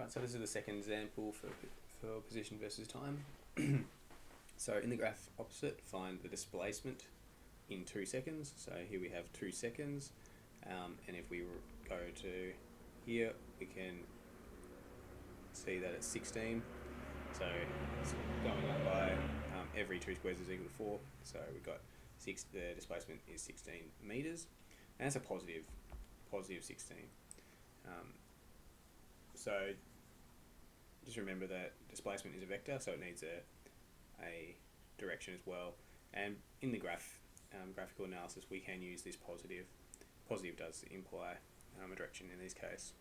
Right, so this is the second example for position versus time. So in the graph opposite, find the displacement in 2 seconds. So here we have 2 seconds, and if we go to here, we can see that it's 16. So it's going up by every 2 squares is equal to 4. So we've got the displacement is 16 meters, and that's a positive 16. So just remember that displacement is a vector, so it needs a direction as well. And in the graphical analysis, we can use this positive. Positive does imply a direction in this case.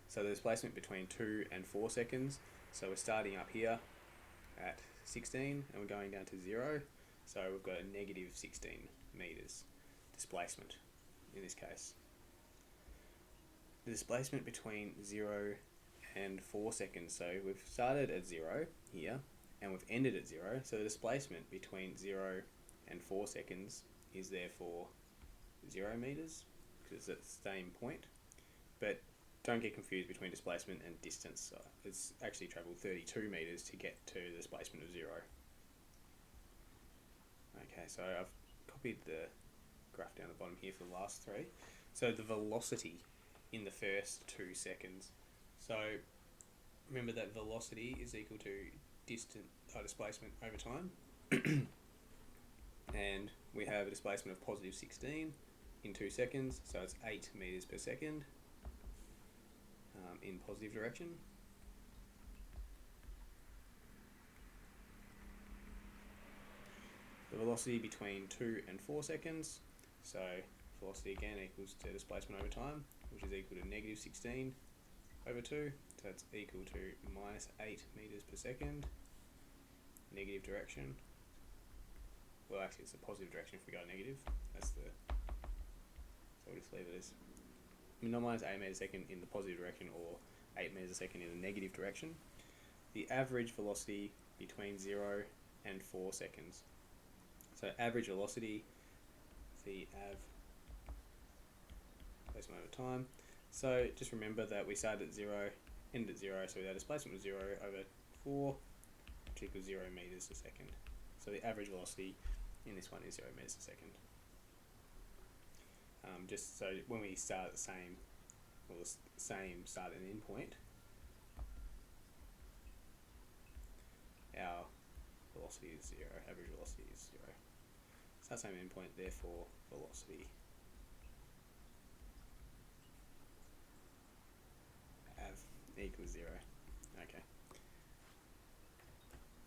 So the displacement between 2 and 4 seconds. So we're starting up here at 16 and we're going down to 0. So we've got a negative 16 meters displacement in this case. The displacement between 0 and 4 seconds. So we've started at 0 here and we've ended at 0. So the displacement between 0 and 4 seconds is therefore 0 meters because it's at the same point. But don't get confused between displacement and distance. So it's actually travelled 32 meters to get to the displacement of 0. Okay, so I've copied the graph down the bottom here for the last 3. So the velocity in the first 2 seconds. So remember that velocity is equal to displacement over time. And we have a displacement of positive 16 in 2 seconds, so it's 8 meters per second in positive direction. The velocity between 2 and 4 seconds, so velocity again equals to displacement over time, which is equal to negative 16 over 2, so that's equal to minus 8 meters per second, negative direction. Well, actually it's a positive direction if we go negative, so we'll just leave it as not minus 8 meters a second in the positive direction or 8 meters a second in the negative direction. The average velocity between 0 and 4 seconds. So average velocity, the displacement over time. So just remember that we started at 0, ended at 0, so our displacement was 0 over 4, which equals 0 meters a second. So the average velocity in this one is 0 meters a second. Just so when we start at the same start and end point, our velocity is 0, average velocity is 0. Start same end point, therefore velocity equals 0. Okay.